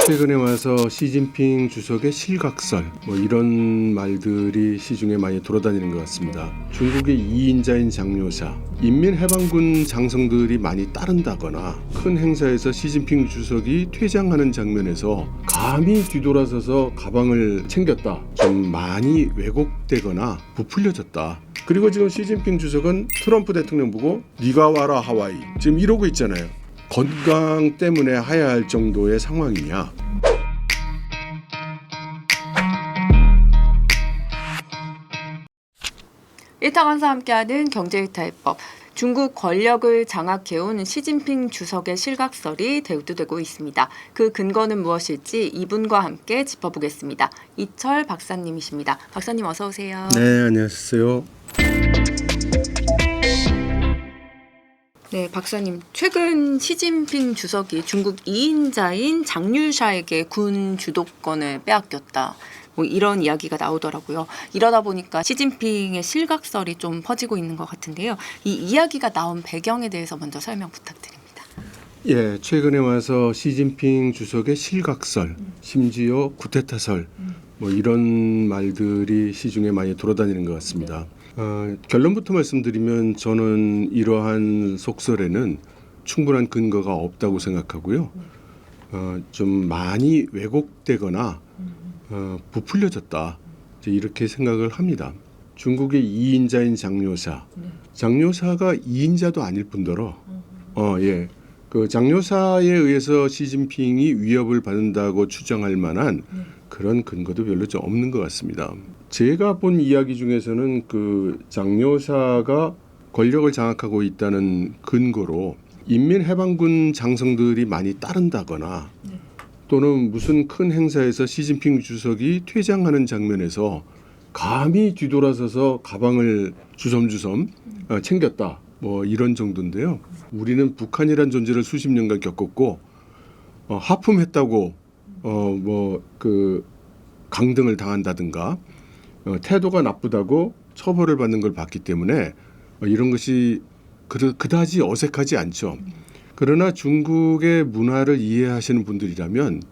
최근에 와서 시진핑 주석의 실각설 이런 말들이 시중에 많이 돌아다니는 것 같습니다. 중국의 2인자인 장요사, 인민해방군 장성들이 많이 따른다거나 큰 행사에서 시진핑 주석이 퇴장하는 장면에서 감히 뒤돌아서서 가방을 챙겼다. 좀 많이 왜곡되거나 부풀려졌다. 그리고 지금 시진핑 주석은 트럼프 대통령 보고 네가 와라 하와이 지금 이러고 있잖아요. 건강 때문에 해야 할 정도의 상황이냐? 일타강사 함께하는 경제일타입법. 중국 권력을 장악해온 시진핑 주석의 실각설이 대두되고 있습니다. 그 근거는 무엇일지 이분과 함께 짚어보겠습니다. 이철 박사님이십니다. 박사님 어서 오세요. 네, 안녕하세요. 네, 박사님. 최근 시진핑 주석이 중국 2인자인 장류샤에게 군 주도권을 빼앗겼다. 이런 이야기가 나오더라고요. 이러다 보니까 시진핑의 실각설이 좀 퍼지고 있는 것 같은데요. 이 이야기가 나온 배경에 대해서 먼저 설명 부탁드립니다. 예, 최근에 와서 시진핑 주석의 실각설, 심지어 구테타설 이런 말들이 시중에 많이 돌아다니는 것 같습니다. 결론부터 말씀드리면 저는 이러한 속설에는 충분한 근거가 없다고 생각하고요. 좀 많이 왜곡되거나 부풀려졌다. 이렇게 생각을 합니다. 중국의 2인자인 장요사, 장요사가 2인자도 아닐 뿐더러 그 장요사에 의해서 시진핑이 위협을 받는다고 추정할 만한 그런 근거도 별로 좀 없는 것 같습니다. 제가 본 이야기 중에서는 그 장요사가 권력을 장악하고 있다는 근거로 인민해방군 장성들이 많이 따른다거나 또는 무슨 큰 행사에서 시진핑 주석이 퇴장하는 장면에서 감히 뒤돌아서서 가방을 주섬주섬 챙겼다. 이런 정도인데요. 우리는 북한이란 존재를 수십 년간 겪었고 하품했다고 그 강등을 당한다든가 태도가 나쁘다고 처벌을 받는 걸 봤기 때문에 이런 것이 그다지 어색하지 않죠. 그러나 중국의 문화를 이해하시는 분들이라면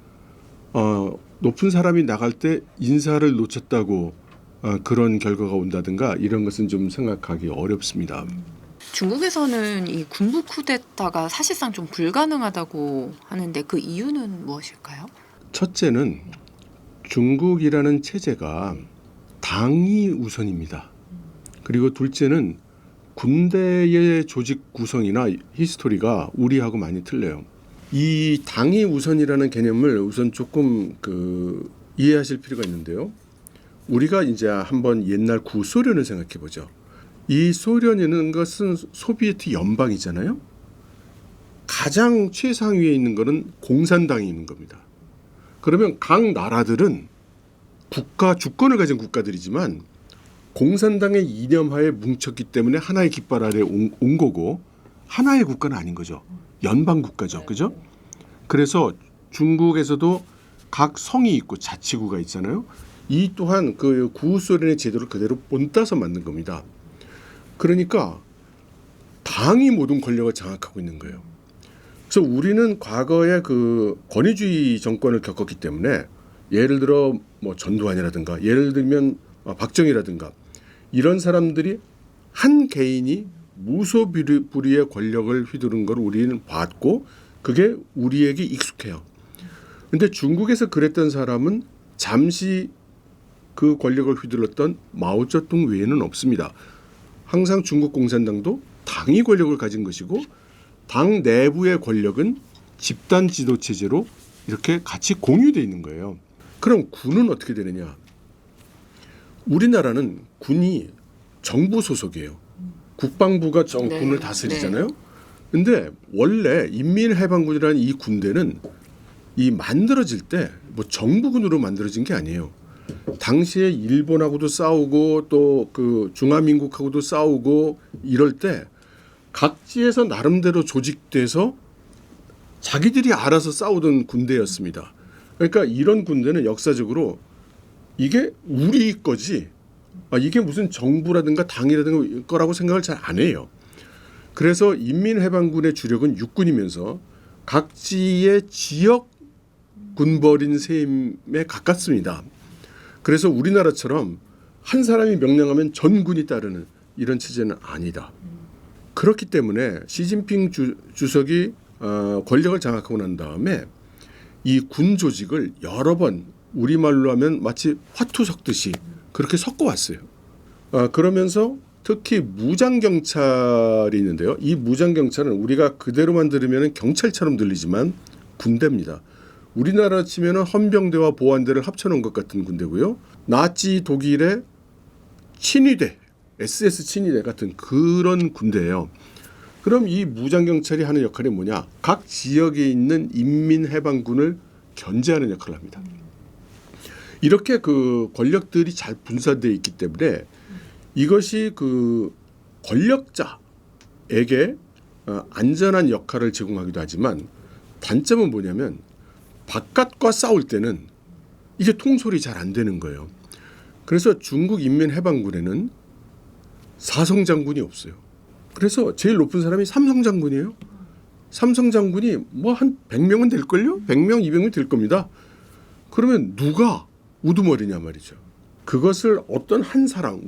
높은 사람이 나갈 때 인사를 놓쳤다고 그런 결과가 온다든가 이런 것은 좀 생각하기 어렵습니다. 중국에서는 이 군부 쿠데타가 사실상 좀 불가능하다고 하는데 그 이유는 무엇일까요? 첫째는 중국이라는 체제가 당이 우선입니다. 그리고 둘째는 군대의 조직 구성이나 히스토리가 우리하고 많이 틀려요. 이 당이 우선이라는 개념을 우선 조금 이해하실 필요가 있는데요. 우리가 이제 한번 옛날 구소련을 생각해 보죠. 이 소련이라는 것은 소비에트 연방이잖아요. 가장 최상위에 있는 것은 공산당이 있는 겁니다. 그러면 각 나라들은 국가 주권을 가진 국가들이지만 공산당의 이념하에 뭉쳤기 때문에 하나의 깃발 아래 온 거고 하나의 국가는 아닌 거죠. 연방 국가죠. 그죠? 그래서 중국에서도 각 성이 있고 자치구가 있잖아요. 이 또한 그 구소련의 제도를 그대로 본따서 만든 겁니다. 그러니까 당이 모든 권력을 장악하고 있는 거예요. 그래서 우리는 과거에 그 권위주의 정권을 겪었기 때문에 예를 들어 전두환이라든가 예를 들면 박정희라든가 이런 사람들이 한 개인이 무소불위의 권력을 휘두른 걸 우리는 봤고 그게 우리에게 익숙해요. 그런데 중국에서 그랬던 사람은 잠시 그 권력을 휘둘렀던 마오쩌둥 외에는 없습니다. 항상 중국 공산당도 당이 권력을 가진 것이고 당 내부의 권력은 집단 지도 체제로 이렇게 같이 공유되어 있는 거예요. 그럼 군은 어떻게 되느냐? 우리나라는 군이 정부 소속이에요. 국방부가 군을 다스리잖아요. 근데 원래 인민해방군이라는 이 군대는 이 만들어질 때 정부군으로 만들어진 게 아니에요. 당시에 일본하고도 싸우고 또 그 중화민국하고도 싸우고 이럴 때 각지에서 나름대로 조직돼서 자기들이 알아서 싸우던 군대였습니다. 그러니까 이런 군대는 역사적으로 이게 우리 거지 이게 무슨 정부라든가 당이라든가 거라고 생각을 잘 안 해요. 그래서 인민해방군의 주력은 육군이면서 각지의 지역 군벌인 셈에 가깝습니다. 그래서 우리나라처럼 한 사람이 명령하면 전군이 따르는 이런 체제는 아니다. 그렇기 때문에 시진핑 주석이 권력을 장악하고 난 다음에 이 군 조직을 여러 번 우리말로 하면 마치 화투 섞듯이 그렇게 섞어왔어요. 그러면서 특히 무장경찰이 있는데요. 이 무장경찰은 우리가 그대로만 들으면 경찰처럼 들리지만 군대입니다. 우리나라 치면 헌병대와 보안대를 합쳐놓은 것 같은 군대고요. 나치 독일의 친위대, SS 친위대 같은 그런 군대예요. 그럼 이 무장경찰이 하는 역할이 뭐냐? 각 지역에 있는 인민해방군을 견제하는 역할을 합니다. 이렇게 그 권력들이 잘 분산되어 있기 때문에 이것이 그 권력자에게 안전한 역할을 제공하기도 하지만 단점은 뭐냐면 바깥과 싸울 때는 이게 통솔이 잘 안 되는 거예요. 그래서 중국 인민해방군에는 사성장군이 없어요. 그래서 제일 높은 사람이 삼성장군이에요. 삼성장군이 뭐 한 100명은 될걸요? 100명, 200명 될 겁니다. 그러면 누가 우두머리냐 말이죠. 그것을 어떤 한 사람,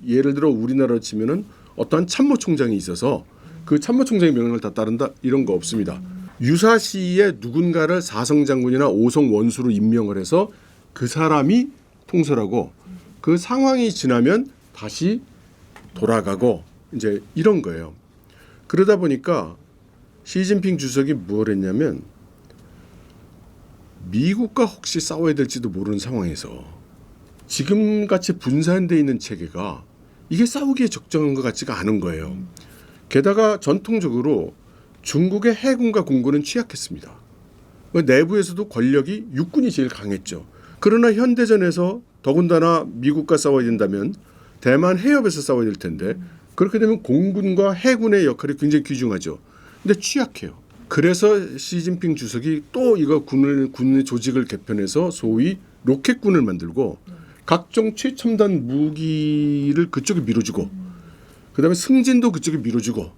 예를 들어 우리나라로 치면은 어떠한 참모총장이 있어서 그 참모총장의 명령을 다 따른다 이런 거 없습니다. 유사시에 누군가를 사성장군이나 오성원수로 임명을 해서 그 사람이 통솔하고 그 상황이 지나면 다시 돌아가고 이제 이런 거예요. 그러다 보니까 시진핑 주석이 뭘 했냐면 미국과 혹시 싸워야 될지도 모르는 상황에서 지금같이 분산되어 있는 체계가 이게 싸우기에 적정한 것 같지가 않은 거예요. 게다가 전통적으로 중국의 해군과 공군은 취약했습니다. 내부에서도 권력이 육군이 제일 강했죠. 그러나 현대전에서 더군다나 미국과 싸워야 된다면 대만 해협에서 싸워야 될 텐데 그렇게 되면 공군과 해군의 역할이 굉장히 귀중하죠. 근데 취약해요. 그래서 시진핑 주석이 또 이거 군의 조직을 개편해서 소위 로켓군을 만들고 각종 최첨단 무기를 그쪽에 밀어주고 그다음에 승진도 그쪽에 밀어주고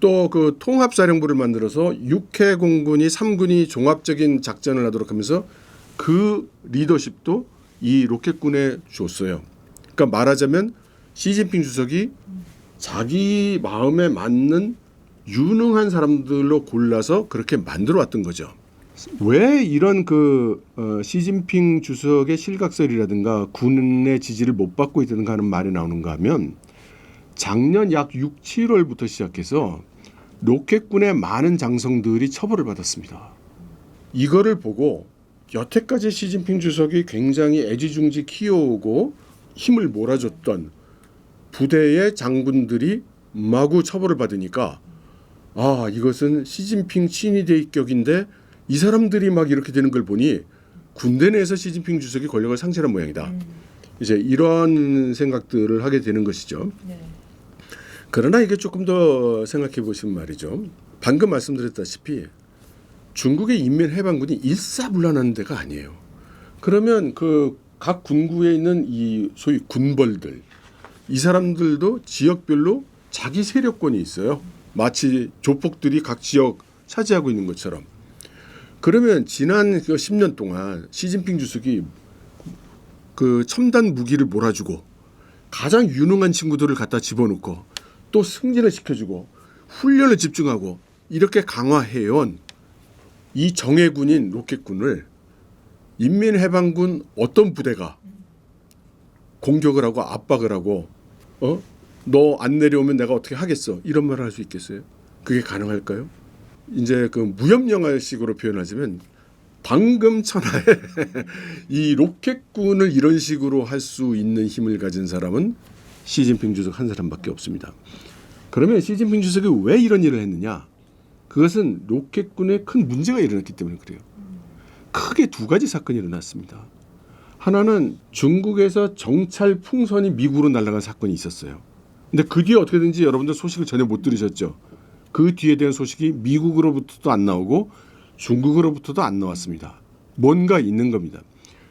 또 그 통합사령부를 만들어서 6해 공군이 3군이 종합적인 작전을 하도록 하면서 그 리더십도 이 로켓군에 줬어요. 그러니까 말하자면 시진핑 주석이 자기 마음에 맞는 유능한 사람들로 골라서 그렇게 만들어 왔던 거죠. 왜 이런 시진핑 주석의 실각설이라든가 군의 지지를 못 받고 있다든가 하는 말이 나오는가 하면 작년 약 6, 7월부터 시작해서 로켓군의 많은 장성들이 처벌을 받았습니다. 이거를 보고 여태까지 시진핑 주석이 굉장히 애지중지 키워오고 힘을 몰아줬던 부대의 장군들이 마구 처벌을 받으니까 이것은 시진핑 친위대격인데 이 사람들이 막 이렇게 되는 걸 보니 군대 내에서 시진핑 주석이 권력을 상실한 모양이다. 이제 이런 생각들을 하게 되는 것이죠. 네. 그러나 이게 조금 더 생각해 보시면 말이죠. 방금 말씀드렸다시피 중국의 인민해방군이 일사불란한 데가 아니에요. 그러면 그 각 군구에 있는 이 소위 군벌들 이 사람들도 지역별로 자기 세력권이 있어요. 마치 조폭들이 각 지역 차지하고 있는 것처럼. 그러면 지난 10년 동안 시진핑 주석이 그 첨단 무기를 몰아주고 가장 유능한 친구들을 갖다 집어넣고 또 승진을 시켜주고 훈련을 집중하고 이렇게 강화해온 이 정예군인 로켓군을 인민해방군 어떤 부대가 공격을 하고 압박을 하고 너 안 내려오면 내가 어떻게 하겠어 이런 말을 할 수 있겠어요? 그게 가능할까요? 이제 그 무협영화식으로 표현하자면 방금 천하에 이 로켓군을 이런 식으로 할 수 있는 힘을 가진 사람은 시진핑 주석 한 사람밖에 없습니다. 그러면 시진핑 주석이 왜 이런 일을 했느냐? 그것은 로켓군에 큰 문제가 일어났기 때문에 그래요. 크게 두 가지 사건이 일어났습니다. 하나는 중국에서 정찰 풍선이 미국으로 날아간 사건이 있었어요. 근데 그 뒤에 어떻게 된지 여러분들 소식을 전혀 못 들으셨죠? 그 뒤에 대한 소식이 미국으로부터도 안 나오고 중국으로부터도 안 나왔습니다. 뭔가 있는 겁니다.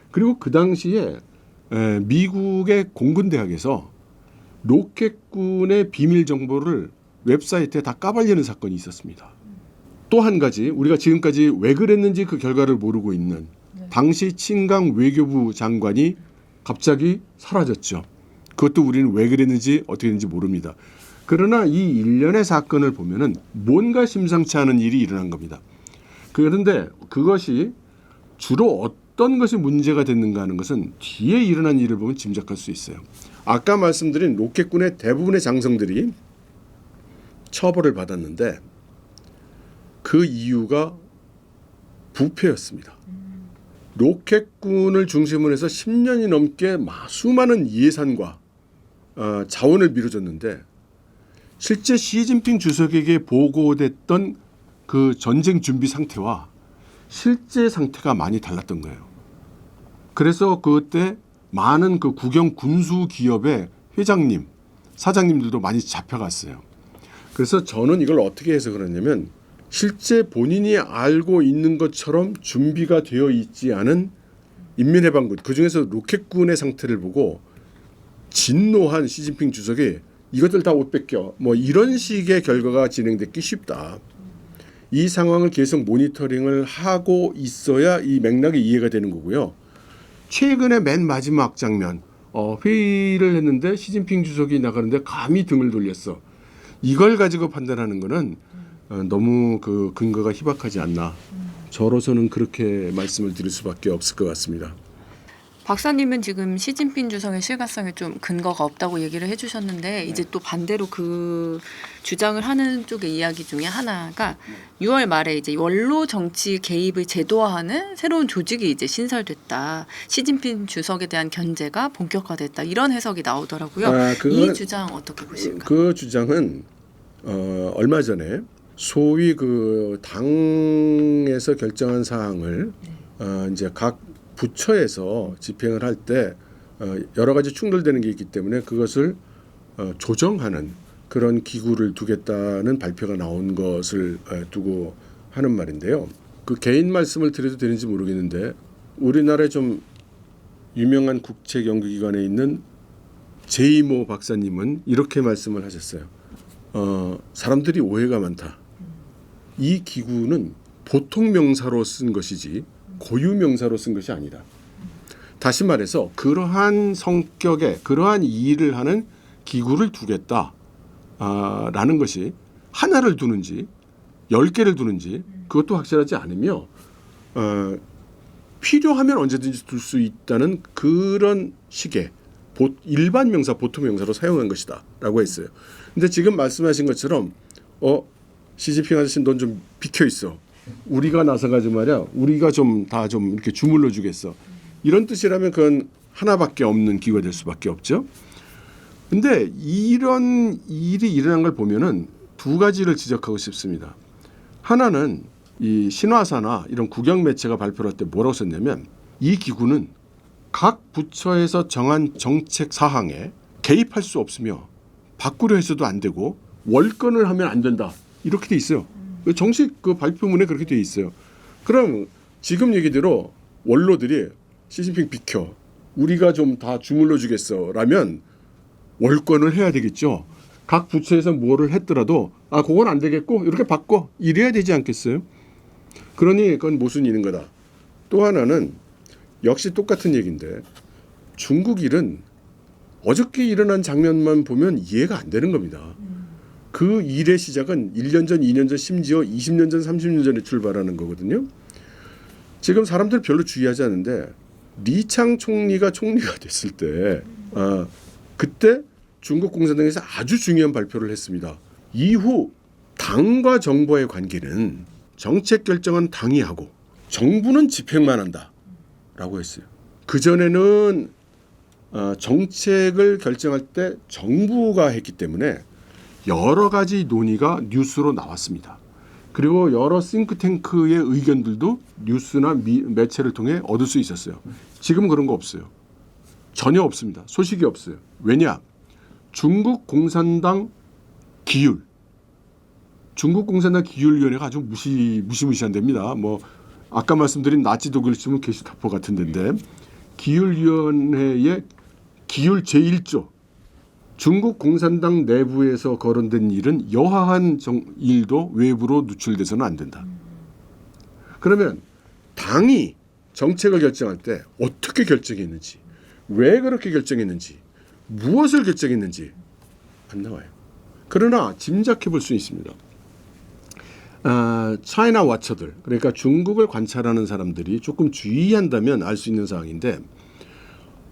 그리고 그 당시에 미국의 공군대학에서 로켓군의 비밀 정보를 웹사이트에 다 까발리는 사건이 있었습니다. 또 한 가지 우리가 지금까지 왜 그랬는지 그 결과를 모르고 있는 당시 친강 외교부 장관이 갑자기 사라졌죠. 그것도 우리는 왜 그랬는지 어떻게 했는지 모릅니다. 그러나 이 일련의 사건을 보면은 뭔가 심상치 않은 일이 일어난 겁니다. 그런데 그것이 주로 어떤 것이 문제가 됐는가 하는 것은 뒤에 일어난 일을 보면 짐작할 수 있어요. 아까 말씀드린 로켓군의 대부분의 장성들이 처벌을 받았는데 그 이유가 부패였습니다. 로켓군을 중심으로 해서 10년이 넘게 수많은 예산과 자원을 밀어줬는데 실제 시진핑 주석에게 보고됐던 그 전쟁 준비 상태와 실제 상태가 많이 달랐던 거예요. 그래서 그때 많은 그 국영 군수 기업의 회장님, 사장님들도 많이 잡혀갔어요. 그래서 저는 이걸 어떻게 해서 그러냐면 실제 본인이 알고 있는 것처럼 준비가 되어 있지 않은 인민해방군, 그중에서 로켓군의 상태를 보고 진노한 시진핑 주석이 이것들 다 옷 뺏겨 뭐 이런 식의 결과가 진행됐기 쉽다. 이 상황을 계속 모니터링을 하고 있어야 이 맥락이 이해가 되는 거고요. 최근에 맨 마지막 장면 회의를 했는데 시진핑 주석이 나가는데 감히 등을 돌렸어. 이걸 가지고 판단하는 거는 너무 그 근거가 희박하지 않나. 저로서는 그렇게 말씀을 드릴 수밖에 없을 것 같습니다. 박사님은 지금 시진핑 주석의 실가성에 좀 근거가 없다고 얘기를 해주셨는데 이제 또 반대로 그 주장을 하는 쪽의 이야기 중에 하나가 6월 말에 이제 원로 정치 개입을 제도화하는 새로운 조직이 이제 신설됐다. 시진핑 주석에 대한 견제가 본격화됐다. 이런 해석이 나오더라고요. 이 주장 어떻게 보실까요? 그 주장은 얼마 전에 소위 그 당에서 결정한 사항을 이제 각 부처에서 집행을 할 때 여러 가지 충돌되는 게 있기 때문에 그것을 조정하는 그런 기구를 두겠다는 발표가 나온 것을 두고 하는 말인데요. 그 개인 말씀을 드려도 되는지 모르겠는데 우리나라의 좀 유명한 국책 연구기관에 있는 제이모 박사님은 이렇게 말씀을 하셨어요. 사람들이 오해가 많다. 이 기구는 보통 명사로 쓴 것이지 고유 명사로 쓴 것이 아니다. 다시 말해서 그러한 성격의 그러한 일을 하는 기구를 두겠다 라는 것이 하나를 두는지 10개를 두는지 그것도 확실하지 않으며 필요하면 언제든지 둘 수 있다는 그런 식의 일반 명사 보통 명사로 사용한 것이다 라고 했어요. 근데 지금 말씀하신 것처럼 시진핑 아저씨 넌 좀 비켜 있어. 우리가 나서가지고 말이야. 우리가 좀 다 좀 이렇게 주물러 주겠어. 이런 뜻이라면 그건 하나밖에 없는 기구가 될 수밖에 없죠. 근데 이런 일이 일어난 걸 보면은 두 가지를 지적하고 싶습니다. 하나는 이 신화사나 이런 국영 매체가 발표할 때 뭐라고 썼냐면 이 기구는 각 부처에서 정한 정책 사항에 개입할 수 없으며 바꾸려 해서도 안 되고 월권을 하면 안 된다. 이렇게 돼 있어요. 정식 그 발표문에 그렇게 돼 있어요. 그럼 지금 얘기대로 원로들이 시진핑 비켜. 우리가 좀 다 주물러 주겠어. 라면 월권을 해야 되겠죠. 각 부처에서 뭐를 했더라도 그건 안 되겠고 이렇게 바꿔. 이래야 되지 않겠어요? 그러니 그건 모순이는 거다. 또 하나는 역시 똑같은 얘기인데 중국 일은 어저께 일어난 장면만 보면 이해가 안 되는 겁니다. 그 일의 시작은 1년 전, 2년 전, 심지어 20년 전, 30년 전에 출발하는 거거든요. 지금 사람들 별로 주의하지 않는데 리창 총리가 됐을 때 그때 중국 공산당에서 아주 중요한 발표를 했습니다. 이후 당과 정부의 관계는 정책 결정은 당이 하고 정부는 집행만 한다라고 했어요. 그전에는 정책을 결정할 때 정부가 했기 때문에 여러 가지 논의가 뉴스로 나왔습니다. 그리고 여러 싱크탱크의 의견들도 뉴스나 매체를 통해 얻을 수 있었어요. 지금은 그런 거 없어요. 전혀 없습니다. 소식이 없어요. 왜냐? 중국 공산당 기율. 중국 공산당 기율위원회가 아주 무시무시한 데입니다. 뭐 아까 말씀드린 나치 독일 치면 게슈타포 같은 데인데 기율위원회의 기율 제1조 중국 공산당 내부에서 거론된 일은 여하한 일도 외부로 누출돼서는 안 된다. 그러면 당이 정책을 결정할 때 어떻게 결정했는지, 왜 그렇게 결정했는지, 무엇을 결정했는지 안 나와요. 그러나 짐작해 볼 수 있습니다. 차이나 와처들, 그러니까 중국을 관찰하는 사람들이 조금 주의한다면 알 수 있는 사항인데,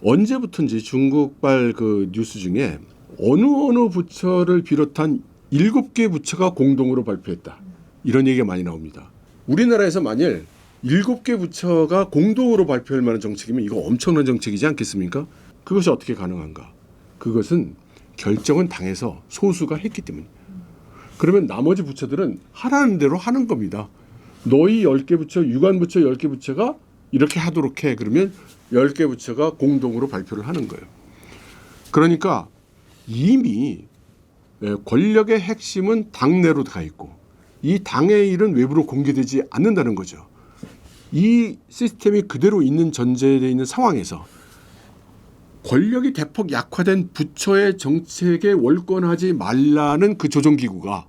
언제부턴지 중국발 그 뉴스 중에 어느 부처를 비롯한 7개 부처가 공동으로 발표했다, 이런 얘기가 많이 나옵니다. 우리나라에서 만일 7개 부처가 공동으로 발표할 만한 정책이면 이거 엄청난 정책이지 않겠습니까? 그것이 어떻게 가능한가? 그것은 결정은 당에서 소수가 했기 때문에. 그러면 나머지 부처들은 하라는 대로 하는 겁니다. 너희 10개 부처, 유관부처 10개 부처가 이렇게 하도록 해. 그러면 10개 부처가 공동으로 발표를 하는 거예요. 그러니까 이미 권력의 핵심은 당내로 가 있고, 이 당의 일은 외부로 공개되지 않는다는 거죠. 이 시스템이 그대로 있는 전제되어 있는 상황에서 권력이 대폭 약화된 부처의 정책에 월권하지 말라는 그 조정기구가,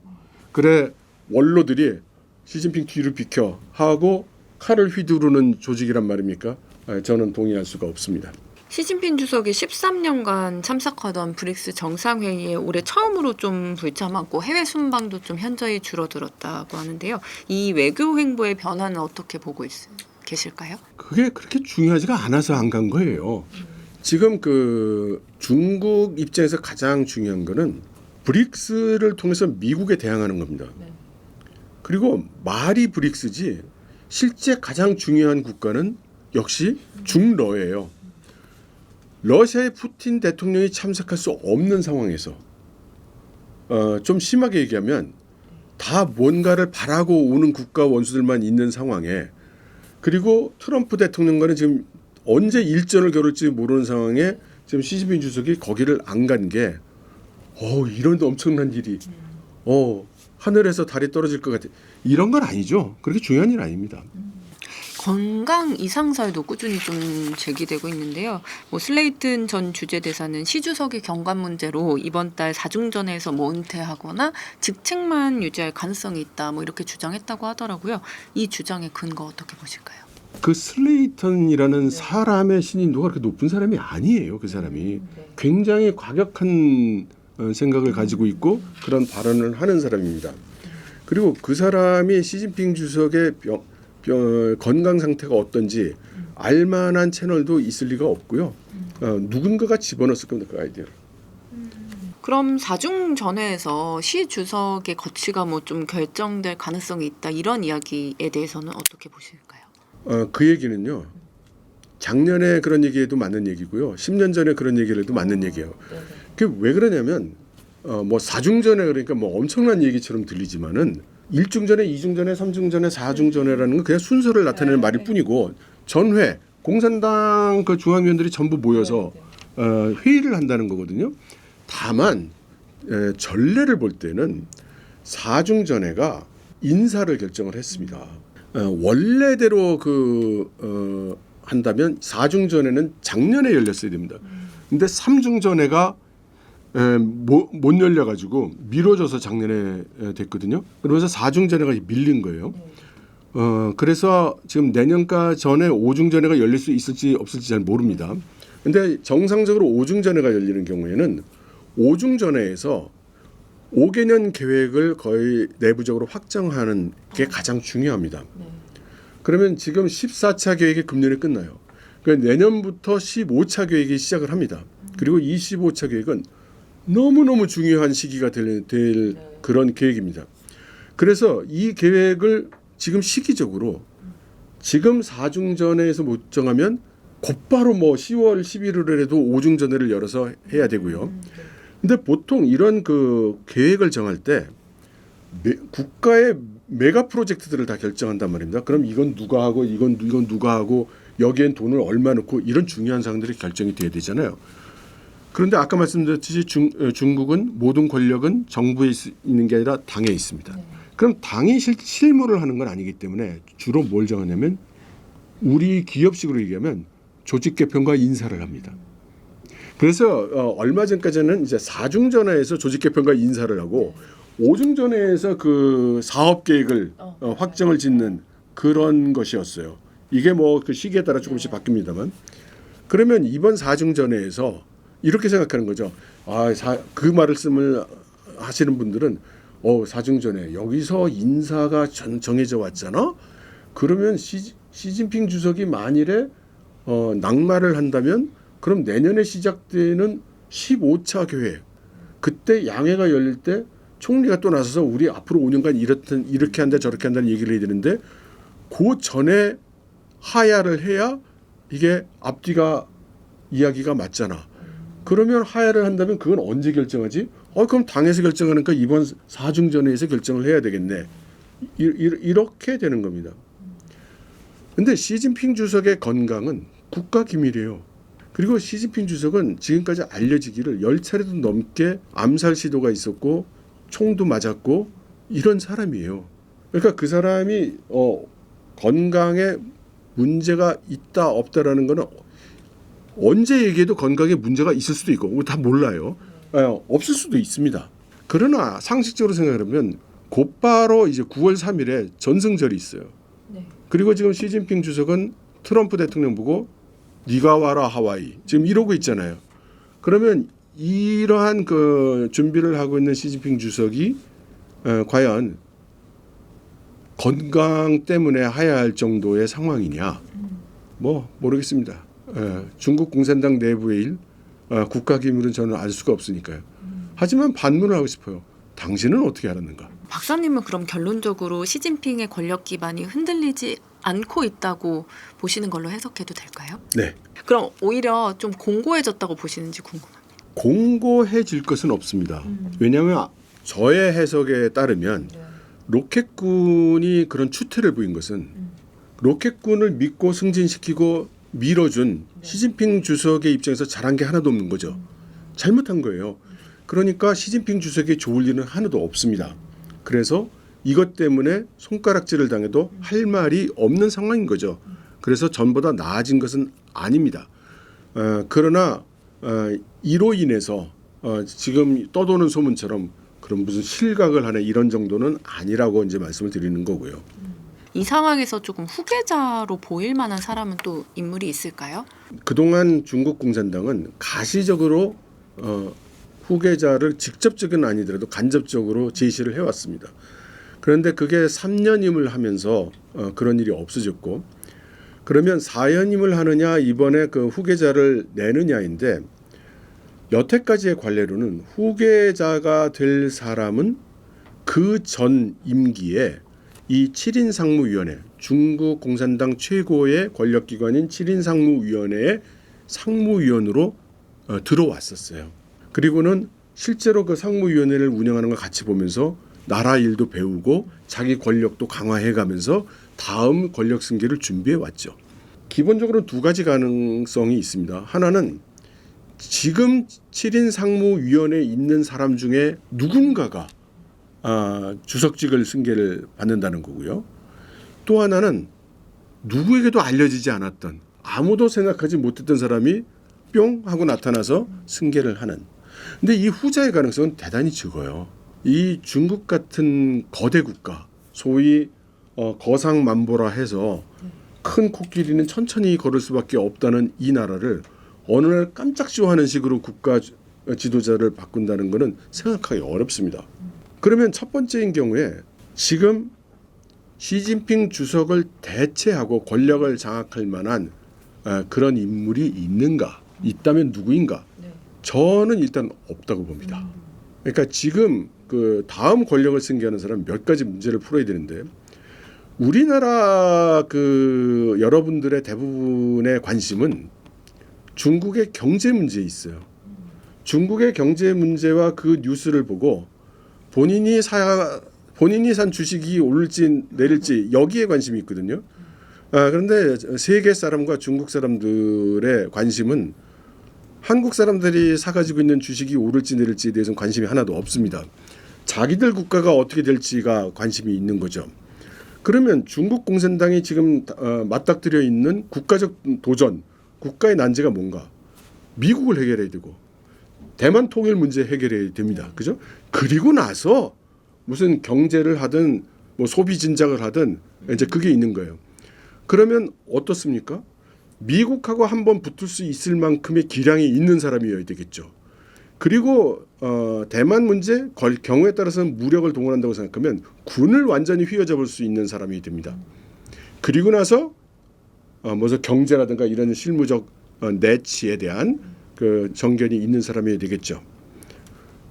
그래 원로들이 시진핑 뒤를 비켜 하고 칼을 휘두르는 조직이란 말입니까? 저는 동의할 수가 없습니다. 시진핑 주석이 13년간 참석하던 브릭스 정상회의에 올해 처음으로 좀 불참하고 해외 순방도 좀 현저히 줄어들었다고 하는데요. 이 외교 행보의 변화는 어떻게 보고 계실까요? 그게 그렇게 중요하지가 않아서 안 간 거예요. 지금 그 중국 입장에서 가장 중요한 거는 브릭스를 통해서 미국에 대항하는 겁니다. 그리고 말이 브릭스지 실제 가장 중요한 국가는 역시 중러예요. 러시아의 푸틴 대통령이 참석할 수 없는 상황에서 좀 심하게 얘기하면 다 뭔가를 바라고 오는 국가 원수들만 있는 상황에, 그리고 트럼프 대통령과는 지금 언제 일전을 겨룰지 모르는 상황에 지금 시진핑 주석이 거기를 안 간 게 이런 엄청난 일이 하늘에서 달이 떨어질 것 같아, 이런 건 아니죠. 그렇게 중요한 일 아닙니다. 건강 이상설도 꾸준히 좀 제기되고 있는데요. 슬레이튼 전 주재대사는 시 주석의 경관 문제로 이번 달 사중전에서 은퇴하거나 직책만 유지할 가능성이 있다, 이렇게 주장했다고 하더라고요. 이 주장의 근거 어떻게 보실까요? 그 슬레이턴이라는 사람의 신인도가 그렇게 높은 사람이 아니에요. 그 사람이 굉장히 과격한 생각을 가지고 있고 그런 발언을 하는 사람입니다. 그리고 그 사람이 시진핑 주석의 건강 상태가 어떤지 알만한 채널도 있을 리가 없고요. 누군가가 집어넣었을 겁니다, 그 아이디어를. 그럼 사중전에서 시 주석의 거취가 좀 결정될 가능성이 있다, 이런 이야기에 대해서는 어떻게 보실까요? 그 얘기는요, 작년에 그런 얘기해도 맞는 얘기고요, 10년 전에 그런 얘기를 해도 맞는 얘기예요. 그게 왜 그러냐면 사중전에 그러니까 엄청난 얘기처럼 들리지만은 1중전에, 2중전에, 3중전에, 4중전에라는 건 그냥 순서를 나타내는 말일 뿐이고, 전회 공산당 그 중앙위원들이 전부 모여서 회의를 한다는 거거든요. 다만 전례를 볼 때는 4중전회가 인사를 결정을 했습니다. 원래대로 한다면 4중전회는 작년에 열렸어야 됩니다. 근데 3중전회가 못 열려가지고 미뤄져서 작년에 됐거든요. 그러면서 4중전회가 밀린 거예요. 그래서 지금 내년가 전에 5중전회가 열릴 수 있을지 없을지 잘 모릅니다. 근데 정상적으로 5중전회가 열리는 경우에는 5중전회에서 5개년 계획을 거의 내부적으로 확정하는 게 가장 중요합니다. 그러면 지금 14차 계획이 금년에 끝나요. 그러니까 내년부터 15차 계획이 시작을 합니다. 그리고 이 15차 계획은 너무너무 중요한 시기가 될 그런 계획입니다. 그래서 이 계획을 지금 시기적으로 지금 4중전회에서 못 정하면 곧바로 10월, 11월에도 5중전회를 열어서 해야 되고요. 근데 보통 이런 그 계획을 정할 때 국가의 메가 프로젝트들을 다 결정한단 말입니다. 그럼 이건 누가 하고 이건 누가 하고 여기엔 돈을 얼마 넣고 이런 중요한 사항들이 결정이 돼야 되잖아요. 그런데 아까 말씀드렸듯이 중국은 모든 권력은 정부에 있는 게 아니라 당에 있습니다. 그럼 당이 실무를 하는 건 아니기 때문에 주로 뭘 정하냐면 우리 기업식으로 얘기하면 조직 개편과 인사를 합니다. 그래서 얼마 전까지는 이제 4중전화에서 조직 개편과 인사를 하고 5중전화에서 그 사업 계획을 확정을 짓는 그런 것이었어요. 이게 뭐 그 시기에 따라 조금씩 바뀝니다만. 그러면 이번 4중전화에서 이렇게 생각하는 거죠. 그 말씀을 하시는 분들은 4중전에 여기서 인사가 정해져 왔잖아. 그러면 시진핑 주석이 만일에 낙마를 한다면 그럼 내년에 시작되는 15차 교회 그때 양회가 열릴 때 총리가 또 나서서 우리 앞으로 5년간 이렇게 한다 저렇게 한다는 얘기를 해야 되는데 그 전에 하야를 해야 이게 앞뒤가 이야기가 맞잖아. 그러면 하야를 한다면 그건 언제 결정하지? 그럼 당에서 결정하니까 이번 4중전에서 결정을 해야 되겠네. 이렇게 되는 겁니다. 근데 시진핑 주석의 건강은 국가 기밀이에요. 그리고 시진핑 주석은 지금까지 알려지기를 10차례도 넘게 암살 시도가 있었고 총도 맞았고 이런 사람이에요. 그러니까 그 사람이 건강에 문제가 있다 없다라는 거는 언제 얘기해도 건강에 문제가 있을 수도 있고 다 몰라요. 없을 수도 있습니다. 그러나 상식적으로 생각하면 곧바로 이제 9월 3일에 전승절이 있어요. 네. 그리고 지금 시진핑 주석은 트럼프 대통령 보고 네가 와라 하와이 지금 이러고 있잖아요. 그러면 이러한 그 준비를 하고 있는 시진핑 주석이 과연 건강 때문에 하야할 정도의 상황이냐? 뭐 모르겠습니다. 중국 공산당 내부의 일, 국가 기밀은 저는 알 수가 없으니까요. 하지만 반문을 하고 싶어요. 당신은 어떻게 알았는가? 박사님은 그럼 결론적으로 시진핑의 권력 기반이 흔들리지 않고 있다고 보시는 걸로 해석해도 될까요? 네. 그럼 오히려 좀 공고해졌다고 보시는지 궁금합니다. 공고해질 것은 없습니다. 왜냐하면 저의 해석에 따르면 로켓군이 그런 추태를 보인 것은 로켓군을 믿고 승진시키고 밀어준 시진핑 주석의 입장에서 잘한 게 하나도 없는 거죠. 잘못한 거예요. 그러니까 시진핑 주석이 좋을 일은 하나도 없습니다. 그래서 이것 때문에 손가락질을 당해도 할 말이 없는 상황인 거죠. 그래서 전보다 나아진 것은 아닙니다. 그러나 이로 인해서 지금 떠도는 소문처럼 그런 무슨 실각을 하는 이런 정도는 아니라고 이제 말씀을 드리는 거고요. 이 상황에서 조금 후계자로 보일 만한 사람은 또 인물이 있을까요? 그동안 중국 공산당은 가시적으로 후계자를 직접적은 아니더라도 간접적으로 제시를 해왔습니다. 그런데 그게 3년임을 하면서 그런 일이 없어졌고 그러면 4연임을 하느냐 이번에 그 후계자를 내느냐인데 여태까지의 관례로는 후계자가 될 사람은 그 전 임기에 이 7인 상무위원회 중국 공산당 최고의 권력기관인 7인 상무위원회의 상무위원으로 들어왔었어요. 그리고는 실제로 그 상무위원회를 운영하는 걸 같이 보면서 나라 일도 배우고 자기 권력도 강화해가면서 다음 권력 승계를 준비해 왔죠. 기본적으로 두 가지 가능성이 있습니다. 하나는 지금 7인 상무위원회에 있는 사람 중에 누군가가 주석직을 승계를 받는다는 거고요. 또 하나는 누구에게도 알려지지 않았던 아무도 생각하지 못했던 사람이 뿅 하고 나타나서 승계를 하는. 근데 이 후자의 가능성은 대단히 적어요. 이 중국 같은 거대 국가, 소위 거상만보라 해서 큰 코끼리는 천천히 걸을 수밖에 없다는 이 나라를 어느 날 깜짝지어하는 식으로 국가 지도자를 바꾼다는 것은 생각하기 어렵습니다. 그러면 첫 번째인 경우에 지금 시진핑 주석을 대체하고 권력을 장악할 만한 그런 인물이 있는가? 있다면 누구인가? 저는 일단 없다고 봅니다. 그러니까 지금 그 다음 권력을 승계하는 사람 몇 가지 문제를 풀어야 되는데 우리나라 그 여러분들의 대부분의 관심은 중국의 경제 문제에 있어요. 중국의 경제 문제와 그 뉴스를 보고 본인이 산 주식이 오를지 내릴지 여기에 관심이 있거든요. 그런데 세계 사람과 중국 사람들의 관심은 한국 사람들이 사가지고 있는 주식이 오를지 내릴지에 대해서는 관심이 하나도 없습니다. 자기들 국가가 어떻게 될지가 관심이 있는 거죠. 그러면 중국 공산당이 지금 맞닥뜨려 있는 국가적 도전, 국가의 난제가 뭔가? 미국을 해결해야 되고 대만 통일 문제 해결해야 됩니다. 그죠? 그리고 나서 무슨 경제를 하든 뭐 소비 진작을 하든 이제 그게 있는 거예요. 그러면 어떻습니까? 미국하고 한번 붙을 수 있을 만큼의 기량이 있는 사람이어야 되겠죠. 그리고 대만 문제 경우에 따라서는 무력을 동원한다고 생각하면 군을 완전히 휘어잡을 수 있는 사람이 됩니다. 그리고 나서 무슨 경제라든가 이런 실무적 내치에 대한 그 정견이 있는 사람이어야 되겠죠.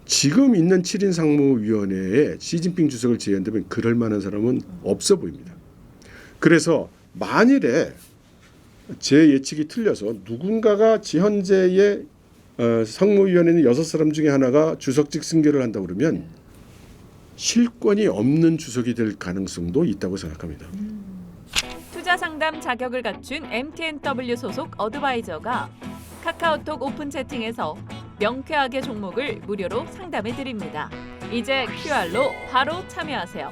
지금 있는 7인 상무위원회에 시진핑 주석을 제외한다면 그럴 만한 사람은 없어 보입니다. 그래서 만일에 제 예측이 틀려서 누군가가 현재의 상무위원회는 6사람 중에 하나가 주석직 승계를 한다고 그러면 실권이 없는 주석이 될 가능성도 있다고 생각합니다. 투자 상담 자격을 갖춘 MTNW 소속 어드바이저가 카카오톡 오픈 채팅에서 명쾌하게 종목을 무료로 상담해 드립니다. 이제 QR로 바로 참여하세요.